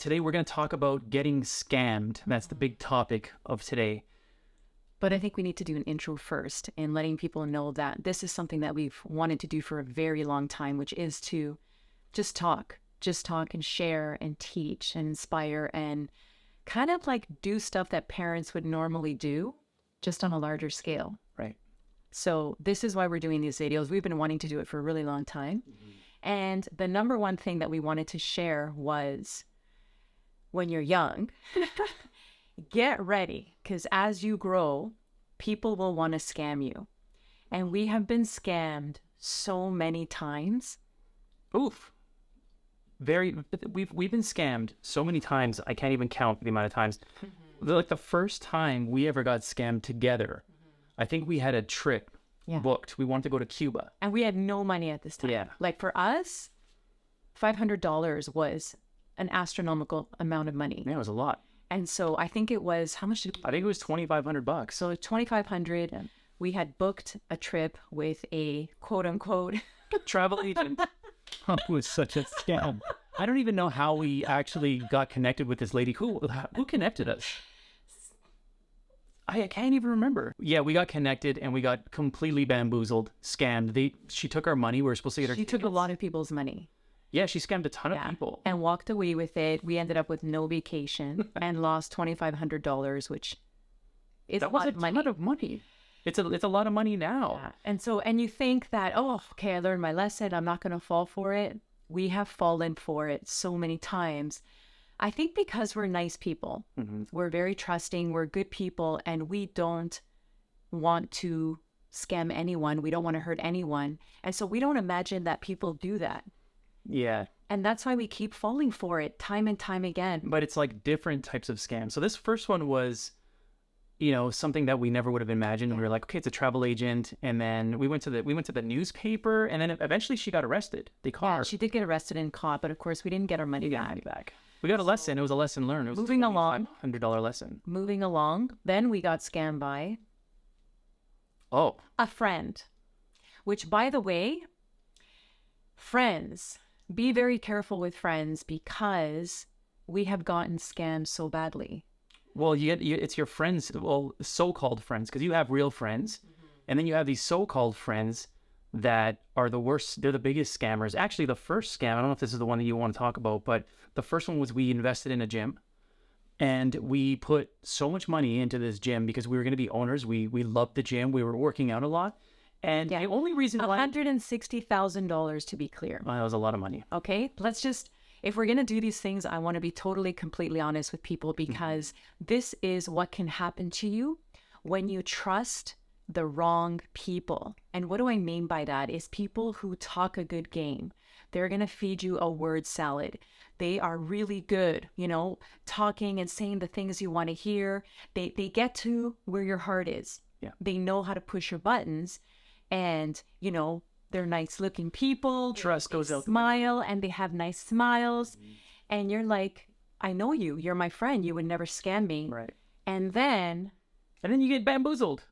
today we're going to talk about getting scammed. That's the big topic of today. But I think we need to do an intro first and letting people know that this is something that we've wanted to do for a very long time, which is to just talk and share and teach and inspire and kind of like do stuff that parents would normally do, just on a larger scale. Right. So this is why we're doing these videos. We've been wanting to do it for a really long time. And the number one thing that we wanted to share was, when you're young, get ready, because as you grow, people will want to scam you. And we have been scammed so many times. Oof. We've been scammed so many times, I can't even count the amount of times. Like the first time we ever got scammed together, I think we had a trip booked. We wanted to go to Cuba. And we had no money at this time. Yeah. Like for us, $500 was an astronomical amount of money. Yeah, it was a lot. And so I think it was, how much I think it was $2,500. So $2,500. We had booked a trip with a quote unquote travel agent. It was such a scam. I don't even know how we actually got connected with this lady. Who connected us? I can't even remember. Yeah, we got connected and we got completely bamboozled, scammed. She took our money. We were supposed to get her tickets. Took a lot of people's money. Yeah, she scammed a ton of people. And walked away with it. We ended up with no vacation and lost $2,500, which is a lot of money. It's a lot of money now. Yeah. And you think that, oh, okay, I learned my lesson. I'm not going to fall for it. We have fallen for it so many times. I think because we're nice people. We're very trusting. We're good people. And we don't want to scam anyone. We don't want to hurt anyone. And so we don't imagine that people do that. Yeah. And that's why we keep falling for it time and time again. But it's like different types of scams. So this first one was, you know, something that we never would have imagined. We were like, okay, it's a travel agent. And then we went to the newspaper, and then eventually she got arrested. They caught her. She did get arrested and caught, but of course we didn't get our money back. We got a lesson. It was a lesson learned. It was moving along. $100 lesson. Moving along. Then we got scammed by a friend, which, by the way, friends, be very careful with friends, because we have gotten scammed so badly. Well, it's your friends, well, so-called friends, because you have real friends, and then you have these so-called friends that are the worst. They're the biggest scammers. Actually, the first scam, I don't know if this is the one that you want to talk about, but the first one was we invested in a gym, and we put so much money into this gym because we were going to be owners. We loved the gym. We were working out a lot. And the only reason why... $160,000 to be clear. Well, that was a lot of money. Okay, let's just... If we're going to do these things, I want to be totally, completely honest with people, because this is what can happen to you when you trust the wrong people. And what do I mean by that? Is people who talk a good game. They're going to feed you a word salad. They are really good, you know, talking and saying the things you want to hear. They get to where your heart is. Yeah. They know how to push your buttons, and, you know, they're nice looking people. Trust goes out. Smile, and they have nice smiles. And you're like, I know you. You're my friend. You would never scam me. Right. And then you get bamboozled.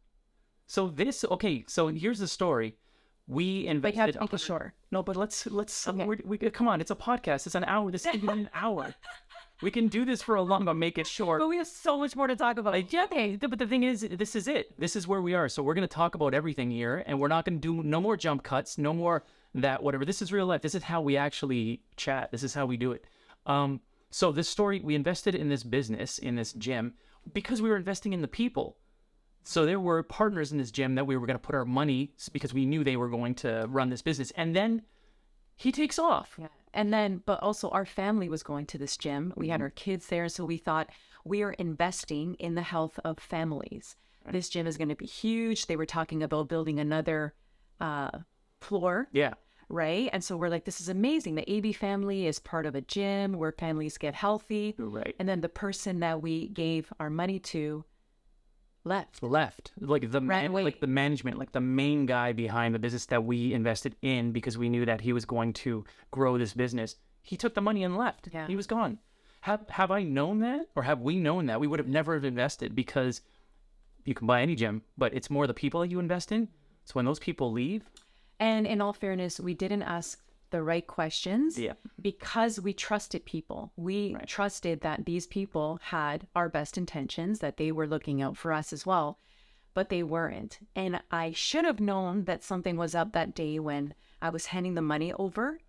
So here's the story. We invested. But you have to make it short. No, but let's. Okay. Come on, it's a podcast. It's an hour. This is an hour. We can do this for a long, but make it short. But we have so much more to talk about. Okay, but the thing is, this is it. This is where we are. So we're going to talk about everything here, and we're not going to do no more jump cuts, no more that, whatever. This is real life. This is how we actually chat. This is how we do it. So this story, we invested in this business, in this gym, because we were investing in the people. So there were partners in this gym that we were going to put our money, because we knew they were going to run this business. And then he takes off. Yeah. And then, but also our family was going to this gym. We had our kids there. So we thought, we are investing in the health of families. Right. This gym is going to be huge. They were talking about building another floor. Yeah. Right. And so we're like, this is amazing. The AB family is part of a gym where families get healthy. Right. And then the person that we gave our money to left. Like the management, like the main guy behind the business that we invested in, because we knew that he was going to grow this business. He took the money and left. Yeah. He was gone. Have I known that, or have we known that, we would have never have invested, because you can buy any gym, but it's more the people that you invest in. So when those people leave. And in all fairness, we didn't ask the right questions Yeah. because we trusted people. We trusted that these people had our best intentions, that they were looking out for us as well, but they weren't. And I should have known that something was up that day when I was handing the money over,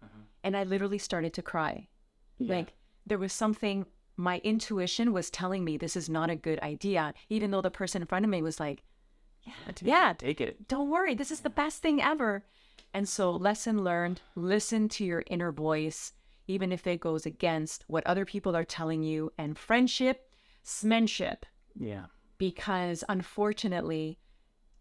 and I literally started to cry. Yeah. Like there was something, my intuition was telling me this is not a good idea, even though the person in front of me was like, Take it. don't worry, this is the best thing ever. And so lesson learned, listen to your inner voice, even if it goes against what other people are telling you. And friendship, smenship, Yeah. because unfortunately,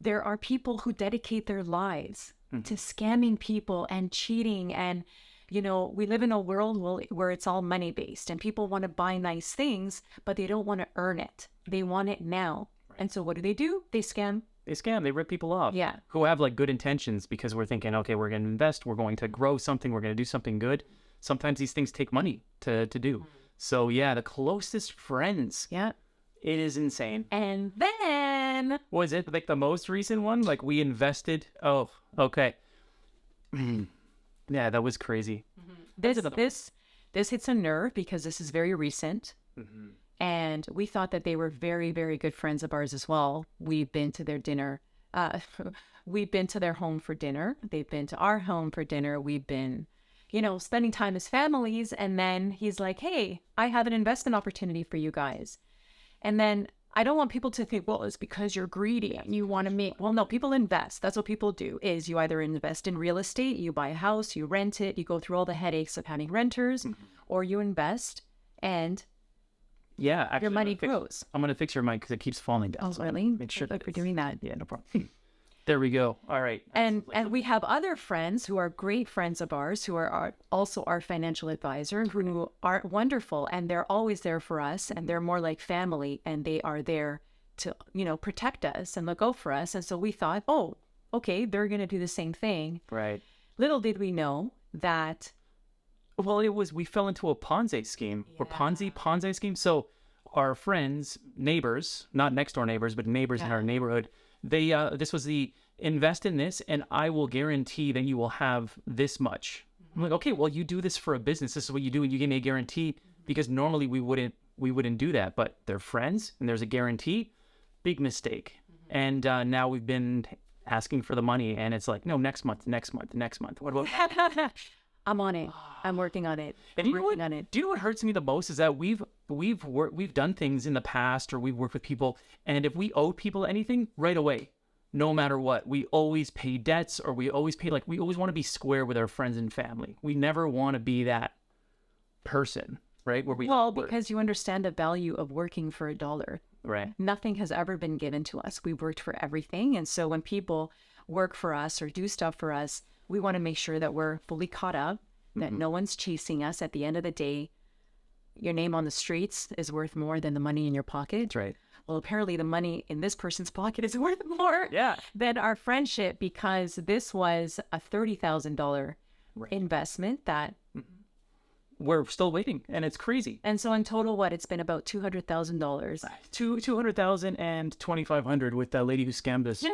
there are people who dedicate their lives to scamming people and cheating. And, you know, we live in a world where it's all money based and people want to buy nice things, but they don't want to earn it. They want it now. And so what do? They scam. They scam. They rip people off. Yeah. Who have like good intentions because we're thinking, okay, we're going to invest. We're going to grow something. We're going to do something good. Sometimes these things take money to do. So yeah, the closest friends. Yeah. It is insane. And then Was it like the most recent one? Like we invested. Oh, okay. Yeah, that was crazy. this hits a nerve because this is very recent. And we thought that they were very, very good friends of ours as well. We've been to their dinner. We've been to their home for dinner. They've been to our home for dinner. We've been, you know, spending time as families. And then he's like, hey, I have an investment opportunity for you guys. And then I don't want people to think, well, it's because you're greedy and you want to make, well, no, people invest. That's what people do is you either invest in real estate, you buy a house, you rent it, you go through all the headaches of having renters, or you invest and Yeah, actually, your money grows. I'm gonna fix your mic because it keeps falling down. Oh, so really? Make sure Look, we're doing that. Yeah, no problem. There we go. All right. And we have other friends who are great friends of ours who are also our financial advisor who are wonderful and they're always there for us and they're more like family and they are there to, you know, protect us and look out for us. And so we thought, oh, okay, they're going to do the same thing. Right. Little did we know that. Well, we fell into a Ponzi scheme or Ponzi scheme. So our friends, neighbors, not next door neighbors, but neighbors in our neighborhood, they this was the invest in this and I will guarantee that you will have this much. I'm like, okay, well, you do this for a business. This is what you do. And you give me a guarantee because normally we wouldn't do that, but they're friends and there's a guarantee. Big mistake. And now we've been asking for the money and it's like, no, next month. What about I'm on it. I'm working on it. And I'm do you working on it. Do you know what hurts me the most is that we've done things in the past or we've worked with people, and if we owed people anything right away, no matter what, we always pay debts or we always pay, like we always want to be square with our friends and family. We never want to be that person, right? Because you understand the value of working for $1. Right. Nothing has ever been given to us. We worked for everything. And so when people work for us or do stuff for us, we want to make sure that we're fully caught up, that no one's chasing us. At the end of the day, your name on the streets is worth more than the money in your pocket. That's right. Well, apparently the money in this person's pocket is worth more Yeah. than our friendship because this was a $30,000 investment that. We're still waiting and it's crazy. And so in total, it's been about $200,000. 200,000 and 2,500 with that lady who scammed us.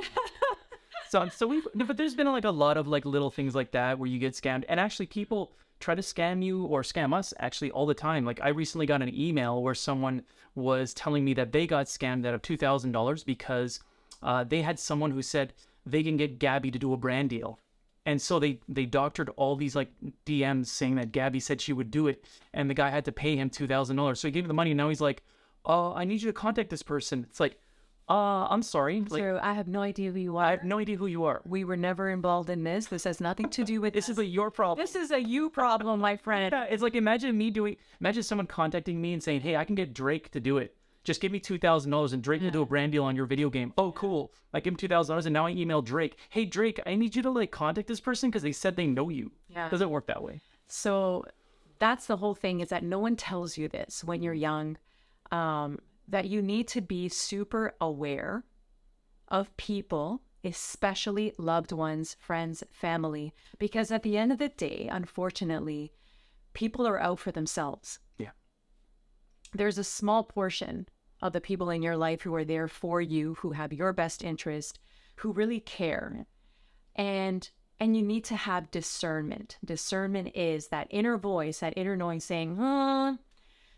But there's been like a lot of like little things like that where you get scammed, and actually people try to scam you or scam us actually all the time. Like I recently got an email where someone was telling me that they got scammed out of $2,000 because they had someone who said they can get Gabby to do a brand deal. And so they doctored all these like DMs saying that Gabby said she would do it, and the guy had to pay him $2,000. So he gave him the money, and now he's like, I need you to contact this person. It's like, I'm sorry. Like, So I have no idea who you are. I have no idea who you are. We were never involved in this. This has nothing to do with This is your problem. This is a you problem, my friend. Yeah, it's like imagine someone contacting me and saying, hey, I can get Drake to do it. Just give me $2,000 and Drake will do a brand deal on your video game. Oh, cool. I give him $2,000 and now I email Drake. Hey, Drake, I need you to like contact this person because they said they know you. Yeah. Doesn't work that way. So that's the whole thing, is that no one tells you this when you're young, that you need to be super aware of people, especially loved ones, friends, family, because at the end of the day, unfortunately, people are out for themselves. Yeah. There's a small portion of the people in your life who are there for you, who have your best interest, who really care. And And you need to have discernment. Discernment is that inner voice, that inner knowing saying,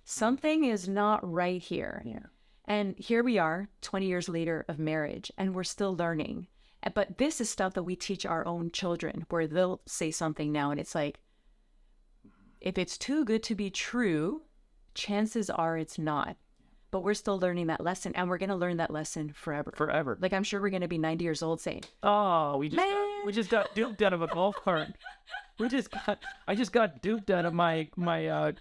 something is not right here. Yeah. And here we are 20 years later of marriage, and we're still learning. But this is stuff that we teach our own children, where they'll say something now and it's like, if it's too good to be true, chances are it's not. But we're still learning that lesson, and we're going to learn that lesson forever. Forever. Like, I'm sure we're going to be 90 years old saying, Oh, we just got duped out of a golf cart. I just got duped out of my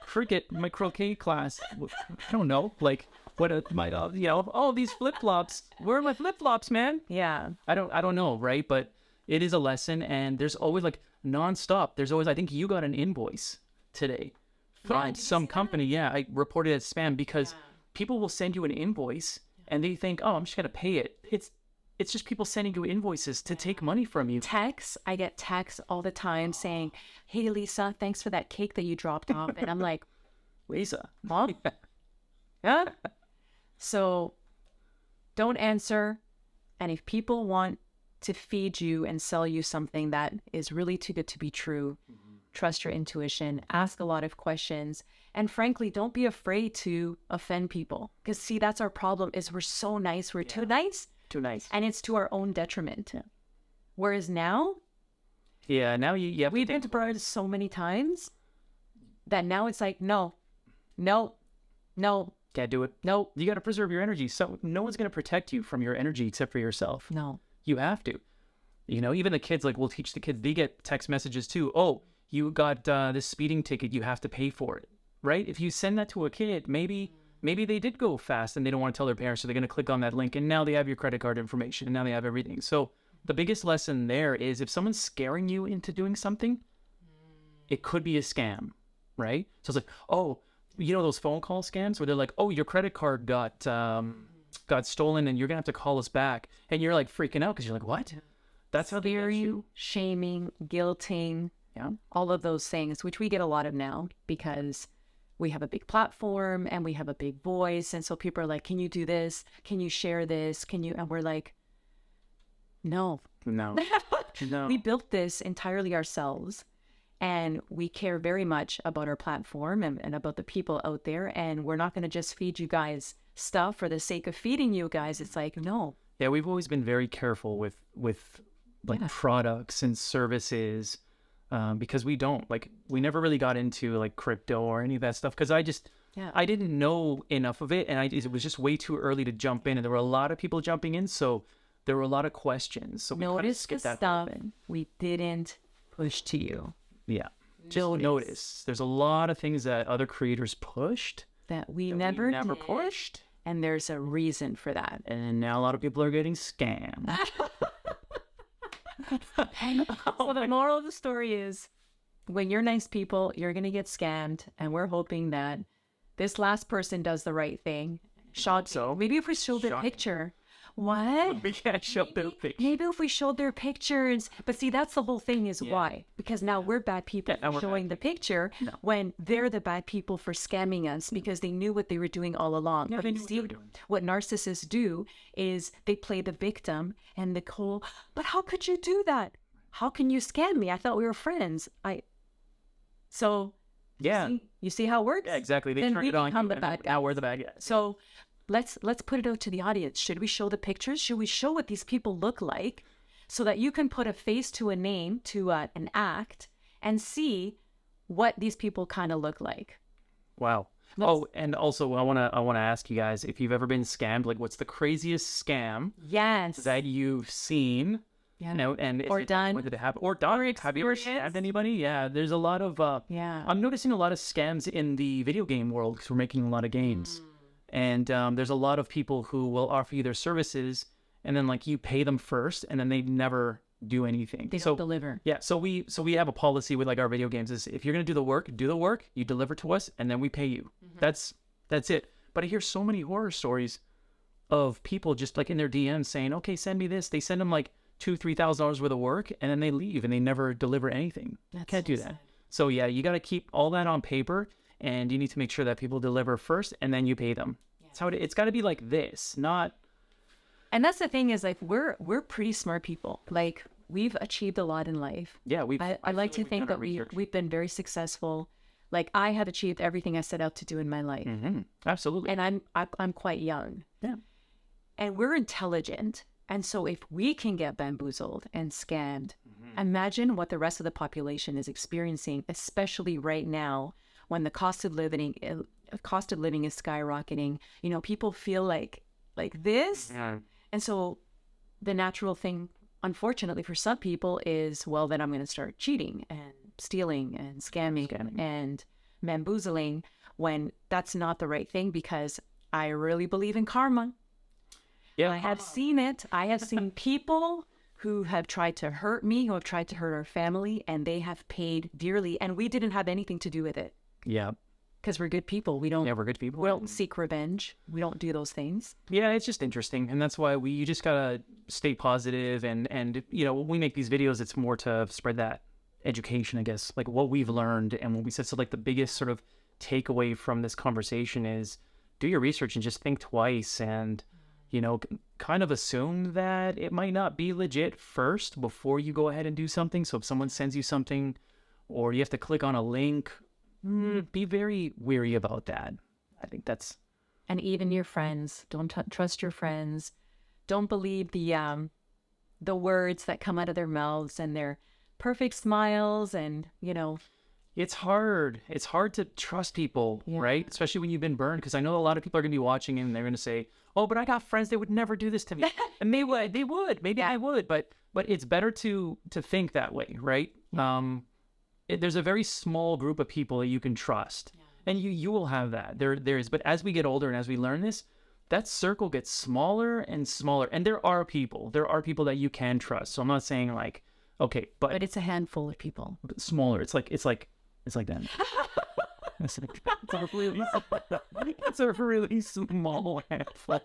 croquet class. I don't know, like these flip flops. Where are my flip flops, man? yeah. I don't know, right? But it is a lesson, and there's always like nonstop. There's always, I think you got an invoice today from did you some see that? company. Yeah, I reported it as spam because people will send you an invoice and they think, oh, I'm just gonna pay it. It's just people sending you invoices to take money from you. I get texts all the time saying, hey, Lisa, thanks for that cake that you dropped off. And I'm like, Lisa, Mom? Yeah. So don't answer. And if people want to feed you and sell you something that is really too good to be true, trust your intuition, ask a lot of questions, and frankly, don't be afraid to offend people. Because see, that's our problem, is we're so nice. We're too nice. too nice. And it's to our own detriment. Whereas now, Yeah, now you have we've to been to bars so many times that now it's like, no, no, can't do it. no, You got to preserve your energy. So no one's going to protect you from your energy except for yourself. no. You have to. Even the kids, like, we'll teach the kids, they get text messages too. Oh, you got this speeding ticket, you have to pay for it, right? If you send that to a kid, maybe they did go fast and they don't want to tell their parents, so they're going to click on that link, and now they have your credit card information, and now they have everything. So the biggest lesson there is, if someone's scaring you into doing something, it could be a scam, right? So it's like, oh, those phone call scams where they're like, oh, your credit card got stolen and you're going to have to call us back. And you're like freaking out because you're like, what? That's how they get you. Shaming, guilting, Yeah. all of those things, which we get a lot of now because we have a big platform and we have a big voice. And so people are like, can you do this? Can you share this? And we're like, no. No. No. We built this entirely ourselves, and we care very much about our platform and about the people out there. And we're not going to just feed you guys stuff for the sake of feeding you guys. It's like, no. Yeah, we've always been very careful with like products and services, because we never really got into like crypto or any of that stuff, because I didn't know enough of it, and it was just way too early to jump in, and there were a lot of people jumping in, so there were a lot of questions. So we kind of Notice the skipped that stuff thing. we didn't push to you. Yeah, just notice. There's a lot of things that other creators pushed That we that never we never did, pushed, and there's a reason for that. and now a lot of people are getting scammed. So the moral of the story is, when you're nice people, you're going to get scammed, and we're hoping that this last person does the right thing. So Maybe if we showed their Shocking. picture. What? we can't show their picture. Maybe if we showed their pictures. But see, that's the whole thing, is why. Because now we're bad people Yeah, now we're showing the picture when they're the bad people for scamming us, because they knew what they were doing all along. Yeah, But they you knew what see, they were doing. what narcissists do is they play the victim and the whole, but how could you do that? How can you scam me? I thought we were friends. So Yeah. you see how it works? Yeah, exactly. They Then turned we it on become you, the and bad now we're the bad guys. So let's put it out to the audience. Should we show the pictures? Should we show what these people look like, so that you can put a face to a name, to an act, and see what these people kind of look like? Wow. Oh, and also I wanna ask you guys, if you've ever been scammed, like, what's the craziest scam Yes. that you've seen? Yeah. And Or done. When did it happen? Or done? Have you ever experienced. scammed anybody? Yeah. There's a lot of Yeah. I'm noticing a lot of scams in the video game world, because we're making a lot of games. And there's a lot of people who will offer you their services, and then like you pay them first, and then they never do anything. They don't deliver. Yeah, so we have a policy with like our video games is, if you're gonna do the work, you deliver to us, and then we pay you. That's it. But I hear so many horror stories of people just like in their DMs saying, okay, send me this. They send them like $2,000-$3,000 worth of work, and then they leave and they never deliver anything. Can't do that. sad. So yeah, you got to keep all that on paper, and you need to make sure that people deliver first, and then you pay them. That's how it's got to be like this, not. And that's the thing, is like we're pretty smart people. Like, we've achieved a lot in life. Yeah, I like to think that we've been very successful. Like I have achieved everything I set out to do in my life. Absolutely. And I'm quite young. Yeah. And we're intelligent. And so if we can get bamboozled and scammed, imagine what the rest of the population is experiencing, especially right now when the cost of living is skyrocketing. You know, people feel like this. Yeah. And so the natural thing, unfortunately for some people, is, well, then I'm going to start cheating and stealing and scamming and bamboozling, when that's not the right thing, because I really believe in karma. Yeah. I have seen it. I have seen people who have tried to hurt me, who have tried to hurt our family, and they have paid dearly. And we didn't have anything to do with it. Yeah. Because we're good people. We don't. Yeah, we're good people. We don't seek revenge. We don't do those things. Yeah, it's just interesting, and that's why you just gotta stay positive, and you know, when we make these videos, it's more to spread that education, I guess, like what we've learned and what we said. So like the biggest sort of takeaway from this conversation is do your research and just think twice, and you know, kind of assume that it might not be legit first before you go ahead and do something. So if someone sends you something, or you have to click on a link, be very wary about that. I think that's... And even your friends, don't trust your friends. Don't believe the words that come out of their mouths and their perfect smiles, and you know. It's hard. It's hard to trust people, right? Especially when you've been burned, because I know a lot of people are going to be watching and they're going to say, oh, but I got friends that would never do this to me. And they would. Maybe I would, but it's better to think that way, right? There's a very small group of people that you can trust, and you will have that. There is, but as we get older and as we learn this, that circle gets smaller and smaller. And there are people that you can trust. So I'm not saying like, okay, but it's a handful of people. Smaller. It's like that. It's a really small handful.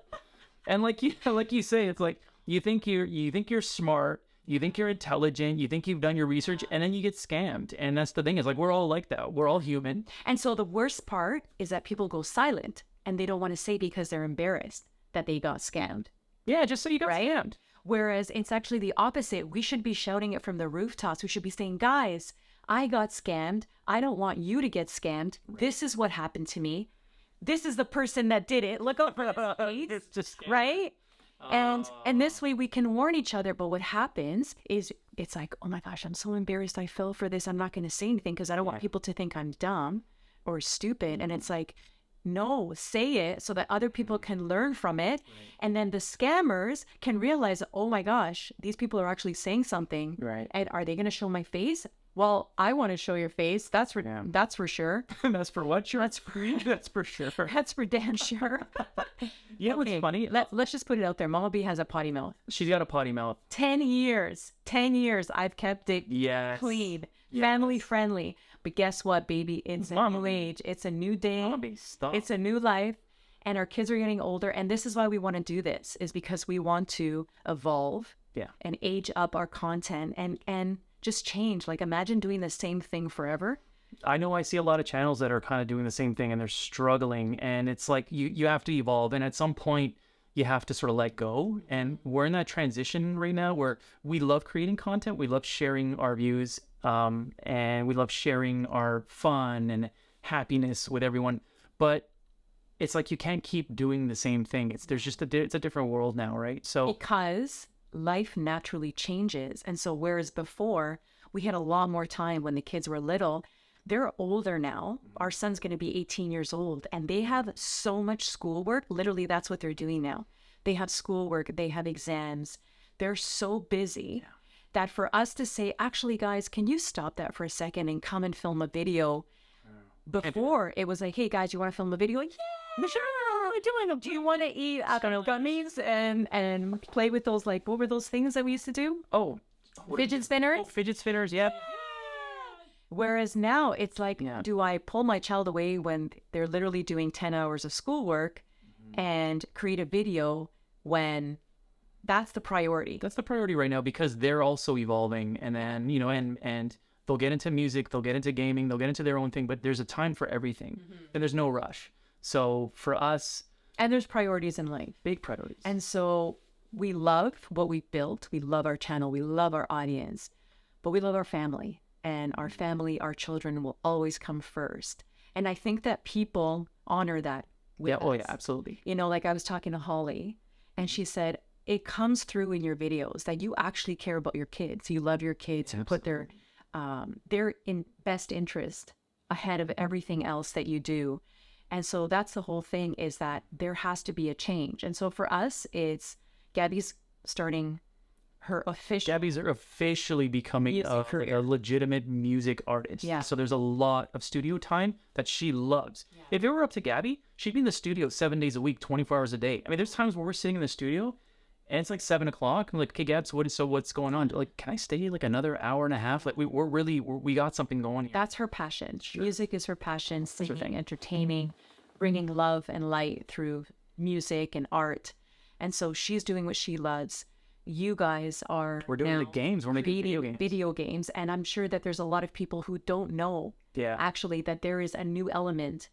And like you say, it's like you think you're smart, you think you're intelligent, you think you've done your research, and then you get scammed. And that's the thing, is like we're all like that. We're all human. And so the worst part is that people go silent and they don't want to say because they're embarrassed that they got scammed. Yeah, just so you got scammed. Whereas it's actually the opposite. We should be shouting it from the rooftops. We should be saying, guys, I got scammed. I don't want you to get scammed. This is what happened to me. This is the person that did it. Look out for the face, right? And this way we can warn each other. But what happens is it's like, oh my gosh, I'm so embarrassed. I fell for this. I'm not going to say anything because I don't want people to think I'm dumb or stupid. And it's like, no, say it so that other people can learn from it. And then the scammers can realize, oh my gosh, these people are actually saying something. Right. And are they going to show my face? Well, I want to show your face. That's for sure. That's for what? Sure. That's for sure. That's for damn sure. Yeah, what's funny? Let's just put it out there. Mama B has a potty mouth. She's got a potty mouth. 10 years. I've kept it clean, family friendly. But guess what, baby? It's a new age. It's a new day. It's a new life. And our kids are getting older. And this is why we want to do this, is because we want to evolve and age up our content and just change. Like, imagine doing the same thing forever. I know I see a lot of channels that are kind of doing the same thing and they're struggling. And it's like you have to evolve. And at some point, you have to sort of let go. And we're in that transition right now where we love creating content. We love sharing our views. And we love sharing our fun and happiness with everyone. But it's like you can't keep doing the same thing. It's a different world now, right? So because life naturally changes. And so whereas before we had a lot more time when the kids were little, they're older now. Our son's going to be 18 years old and they have so much schoolwork. Literally, that's what they're doing now. They have schoolwork, they have exams. They're so busy that for us to say, actually, guys, can you stop that for a second and come and film a video? Before it was like, hey guys, you want to film a video? Yeah, sure. Do you want to eat gummies and play with those, like, what were those things that we used to do? Fidget spinners? Fidget spinners, yeah. Whereas now it's like, do I pull my child away when they're literally doing 10 hours of schoolwork and create a video when that's the priority? That's the priority right now, because they're also evolving. And then, and they'll get into music, they'll get into gaming, they'll get into their own thing, but there's a time for everything and there's no rush. So for us... And there's priorities in life. Big priorities. And so we love what we built. We love our channel. We love our audience, but we love our family, and our family, our children will always come first. And I think that people honor that with Yeah. us. Oh yeah, absolutely. You know, like I was talking to Holly, and she said, it comes through in your videos that you actually care about your kids. You love your kids. You put their in best interest ahead of everything else that you do. And so that's the whole thing, is that there has to be a change. And so for us, it's Gabby's starting her official. Gabby's officially becoming Music a career. legitimate music artist. Yeah. So there's a lot of studio time that she loves. If it were up to Gabby, she'd be in the studio 7 days a week, 24 hours a day. I mean, there's times where we're sitting in the studio and it's like 7 o'clock. I'm like, okay, Gabs, what's going on? Like, can I stay like another hour and a half? Like, we got something going here. That's her passion. Music is her passion, singing, entertaining, bringing love and light through music and art. And so she's doing what she loves. You guys are We're doing the now games. We're making creating video games. And I'm sure that there's a lot of people who don't know Yeah. actually that there is a new element.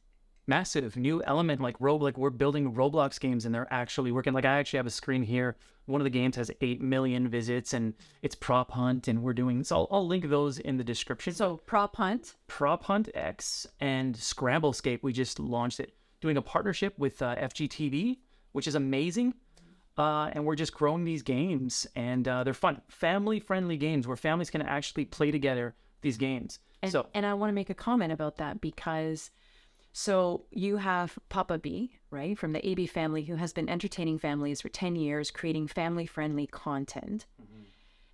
Massive new element like we're building Roblox games and they're actually working. Like I actually have a screen here. One of the games has 8 million visits and it's Prop Hunt and we're doing so I'll link those in the description. So Prop Hunt. Prop Hunt X and Scramblescape, we just launched it, doing a partnership with FGTV, which is amazing. And we're just growing these games and they're fun, family friendly games where families can actually play together these games. And I want to make a comment about that, because so you have Papa B, right, from the AB family, who has been entertaining families for 10 years, creating family-friendly content.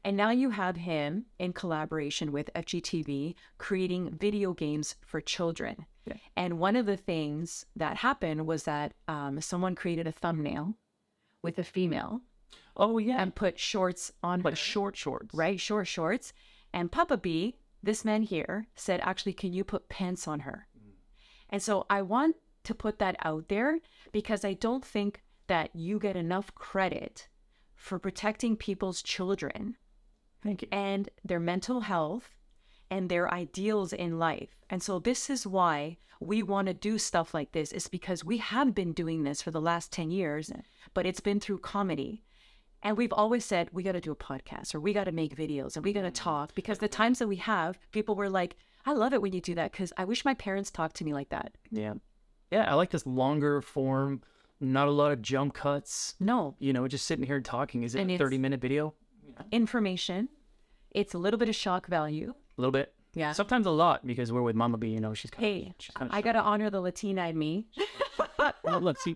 And now you have him in collaboration with FGTV, creating video games for children. Yeah. And one of the things that happened was that someone created a thumbnail with a female Oh yeah, and put shorts on like her, shorts. right? Short shorts. And Papa B, this man here, said, actually, can you put pants on her? And so I want to put that out there, because I don't think that you get enough credit for protecting people's children Thank you. and their mental health and their ideals in life. And so this is why we want to do stuff like this, is because we have been doing this for the last 10 years, but it's been through comedy. And we've always said, we got to do a podcast, or we got to make videos, and we got to talk, because the times that we have, people were like, I love it when you do that, because I wish my parents talked to me like that. Yeah. Yeah, I like this longer form, not a lot of jump cuts. No. You know, just sitting here talking. Is it And a it's- 30-minute video? Information. It's a little bit of shock value. A little bit. Yeah. Sometimes a lot, because we're with Mama B, you know, she's kind Hey, of I got to honor the Latina in me. let's see.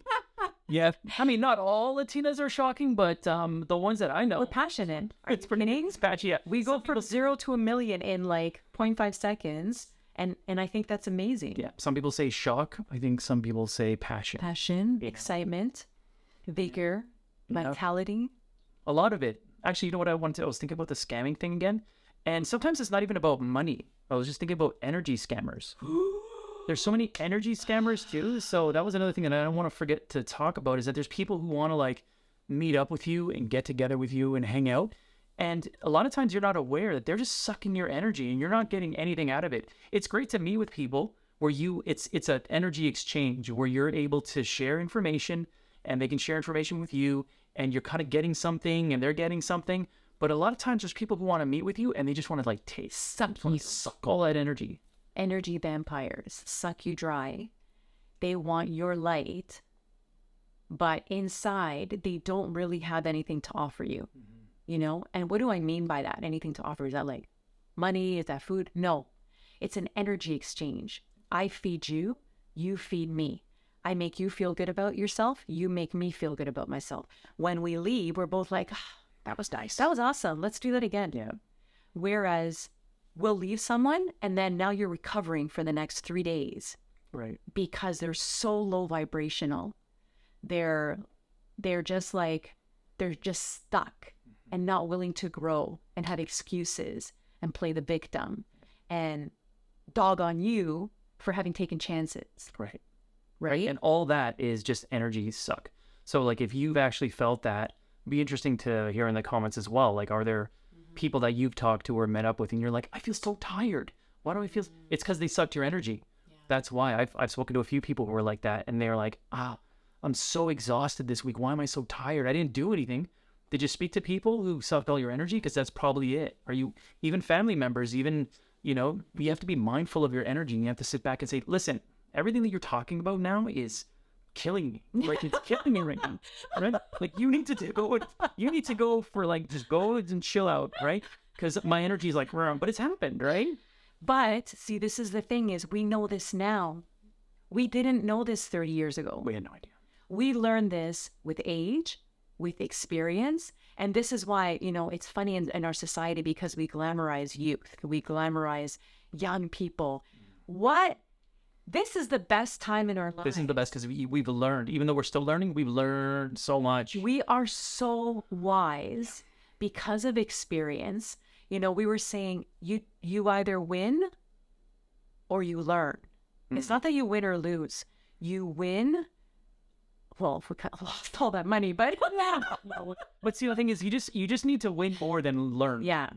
Yeah, I mean, not all Latinas are shocking, but the ones that I know, We're passionate. It's pretty. it's patchy. Yeah. We go from 0 to a million in like 0.5 seconds. And I think that's amazing. Yeah, some people say shock. I think some people say passion. Passion, excitement, vigor, vitality. A lot of it. Actually, you know what I was thinking about the scamming thing again. And sometimes it's not even about money. I was just thinking about energy scammers. There's so many energy scammers too. So that was another thing that I don't want to forget to talk about, is that there's people who want to like meet up with you and get together with you and hang out. And a lot of times you're not aware that they're just sucking your energy and you're not getting anything out of it. It's great to meet with people where it's an energy exchange where you're able to share information and they can share information with you and you're kind of getting something and they're getting something. But a lot of times there's people who want to meet with you and they just want to like suck all that energy. Energy vampires suck you dry. They want your light, but inside they don't really have anything to offer you. You know? And what do I mean by that? Anything to offer? Is that like money? Is that food? No. It's an energy exchange. I feed you, you feed me. I make you feel good about yourself, you make me feel good about myself. When we leave, we're both like, that was nice. That was awesome. Let's do that again. Yeah. Whereas we'll leave someone and then now you're recovering for the next 3 days Right. because they're so low vibrational. They're just like, they're just stuck and not willing to grow and have excuses and play the victim and dog on you for having taken chances. Right. Right? And all that is just energy suck. So like if you've actually felt that, it'd be interesting to hear in the comments as well. Like, are there people that you've talked to or met up with and you're like, I feel so tired. Why do I feel? It's because they sucked your energy. Yeah. That's why I've spoken to a few people who were like that and they're like, I'm so exhausted this week. Why am I so tired? I didn't do anything. Did you speak to people who sucked all your energy? Because that's probably it. Are you, even family members, even, you know, you have to be mindful of your energy, and you have to sit back and say, listen, everything that you're talking about now is killing me. Like, it's killing me right now. Right? Like, you need to go for, like, just go and chill out, right? Because my energy is like, but it's happened, right? But see, this is the thing, is we know this now. We didn't know this 30 years ago. We had no idea. We learned this with age, with experience. And this is why, you know, it's funny in our society, because we glamorize youth. We glamorize young people. What? This is the best time in our life. This is the best because we've learned, even though we're still learning, we've learned so much. We are so wise because of experience. You know, we were saying you either win or you learn. It's not that you win or lose. You win. Well, if we lost all that money, but But see, the thing is, you just need to win more than learn. yeah,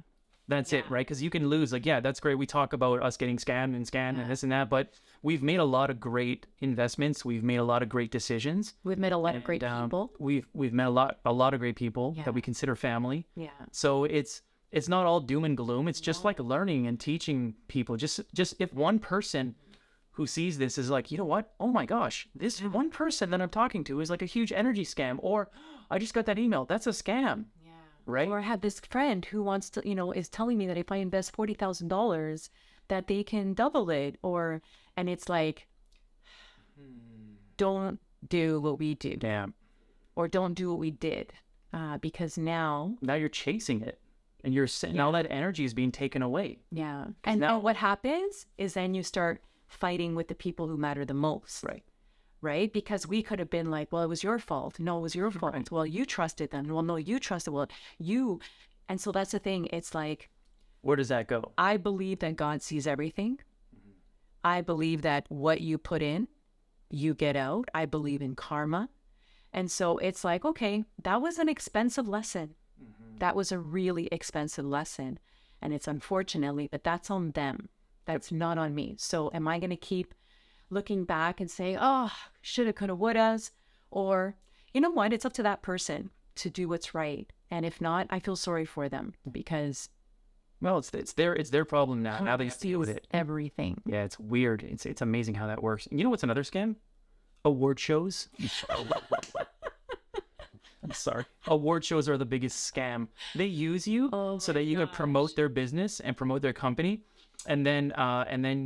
That's it, right? Because you can lose. Like, yeah, that's great. We talk about us getting scammed and this and that, but we've made a lot of great investments. We've made a lot of great decisions. we've met a lot of great people. We've met a lot of great people Yeah. that we consider family. Yeah. So it's not all doom and gloom. It's just like learning and teaching people. Just if one person who sees this is like, you know what? Oh my gosh, this one person that I'm talking to is like a huge energy scam, or I just got that email. That's a scam. Yeah. Right? Or I have this friend who wants to, you know, is telling me that if I invest $40,000, that they can double it. And it's like, don't do what we do, Damn. or don't do what we did, because now, Now you're chasing it, and now that energy is being taken away. yeah. And now what happens is then you start fighting with the people who matter the most. Right. Right? Because we could have been like, well, it was your fault. No, it was your fault. Right. Well, you trusted them. Well, no, you trusted. Well, you. And so that's the thing. It's like, Where does that go? I believe that God sees everything. I believe that what you put in, you get out. I believe in karma. And so it's like, okay, that was an expensive lesson. That was a really expensive lesson. And it's unfortunately, but that's on them. That's not on me. So am I going to keep looking back and say, oh, shoulda, coulda, wouldas? Or, you know what? It's up to that person to do what's right. And if not, I feel sorry for them, because Well, it's their problem now. Now they deal with it. everything. Yeah, it's weird. It's amazing how that works. And you know what's another scam? Award shows. I'm sorry. Award shows are the biggest scam. They use you so that you can promote their business and promote their company, and then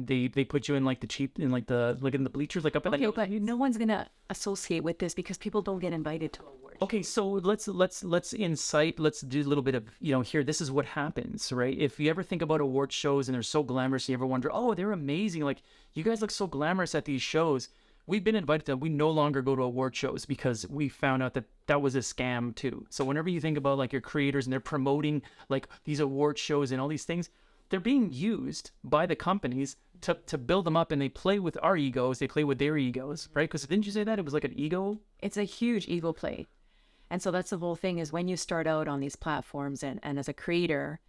they put you in like in the bleachers, like up in Okay, the. but no one's gonna associate with this because people don't get invited to awards. Okay, so let's incite. Let's do a little bit of, here. This is what happens, right? If you ever think about award shows and they're so glamorous, you ever wonder, oh, they're amazing. Like, you guys look so glamorous at these shows. We've been invited to them. We no longer go to award shows because we found out that was a scam too. So whenever you think about like your creators and they're promoting like these award shows and all these things, they're being used by the companies to build them up, and they play with our egos. They play with their egos, right? Because didn't you say that it was like an ego? It's a huge ego play. And so that's the whole thing, is when you start out on these platforms and as a creator,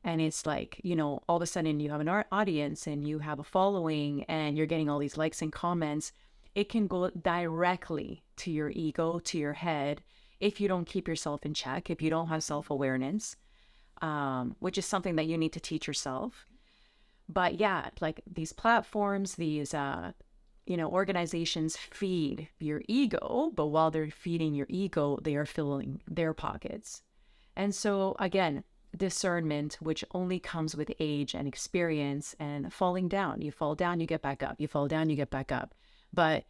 and it's like, all of a sudden you have an audience and you have a following and you're getting all these likes and comments, it can go directly to your ego, to your head, if you don't keep yourself in check, if you don't have self-awareness, which is something that you need to teach yourself. But yeah, like these platforms, these, organizations feed your ego, but while they're feeding your ego, they are filling their pockets. And so again, discernment, which only comes with age and experience and falling down. You fall down, you get back up. You fall down, you get back up. But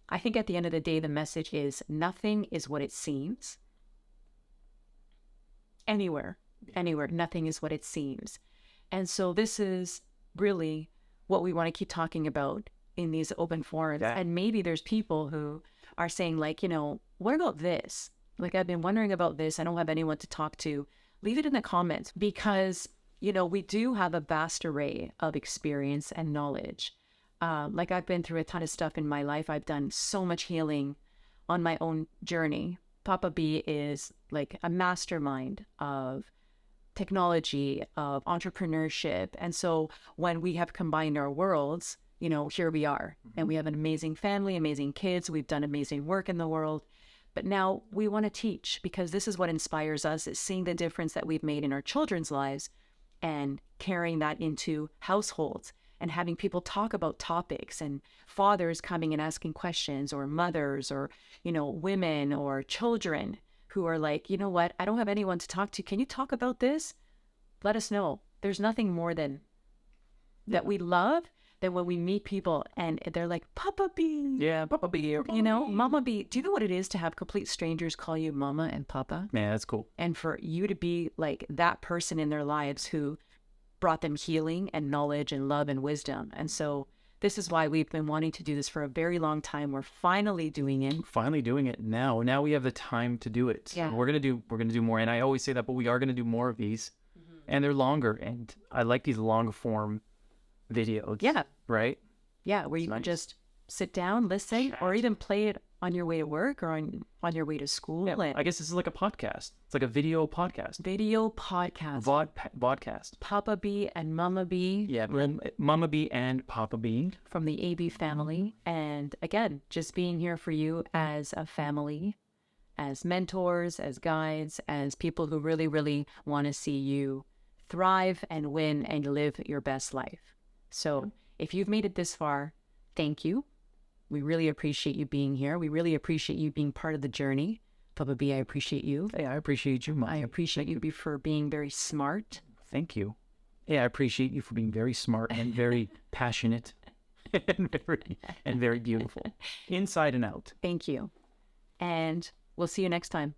I think at the end of the day, the message is nothing is what it seems. Anywhere, nothing is what it seems. And so this is really what we want to keep talking about in these open forums. Yeah. And maybe there's people who are saying like, what about this? Like, I've been wondering about this. I don't have anyone to talk to. Leave it in the comments, because, we do have a vast array of experience and knowledge. Like, I've been through a ton of stuff in my life. I've done so much healing on my own journey. Papa B is like a mastermind of technology, of entrepreneurship. And so when we have combined our worlds, here we are. And we have an amazing family, amazing kids. We've done amazing work in the world. But now we want to teach, because this is what inspires us, is seeing the difference that we've made in our children's lives and carrying that into households and having people talk about topics, and fathers coming and asking questions, or mothers, or, women or children who are like, you know what, I don't have anyone to talk to. Can you talk about this? Let us know. There's nothing more than that we love than when we meet people and they're like, Papa B. Yeah, Papa B. Mama B. Do you know what it is to have complete strangers call you Mama and Papa? Man, that's cool. And for you to be like that person in their lives who brought them healing and knowledge and love and wisdom. And so this is why we've been wanting to do this for a very long time. We're finally doing it. Finally doing it now. Now we have the time to do it. Yeah. We're gonna do more. And I always say that, but we are gonna do more of these. And they're longer. And I like these long form videos. Yeah. Right? Yeah, where you can just sit down, listen, or even play it on your way to work or on your way to school. Yeah, I guess this is like a podcast. It's like a video podcast. Video podcast. Vodcast. Papa B and Mama B. Yeah, Mama B and Papa B. From the AB family. And again, just being here for you as a family, as mentors, as guides, as people who really, really want to see you thrive and win and live your best life. So if you've made it this far, thank you. We really appreciate you being here. We really appreciate you being part of the journey. Papa B, I appreciate you. Hey, I appreciate you, Mom. I appreciate you for being very smart. Thank you. Yeah, I appreciate you for being very smart and very passionate and very beautiful, inside and out. Thank you. And we'll see you next time.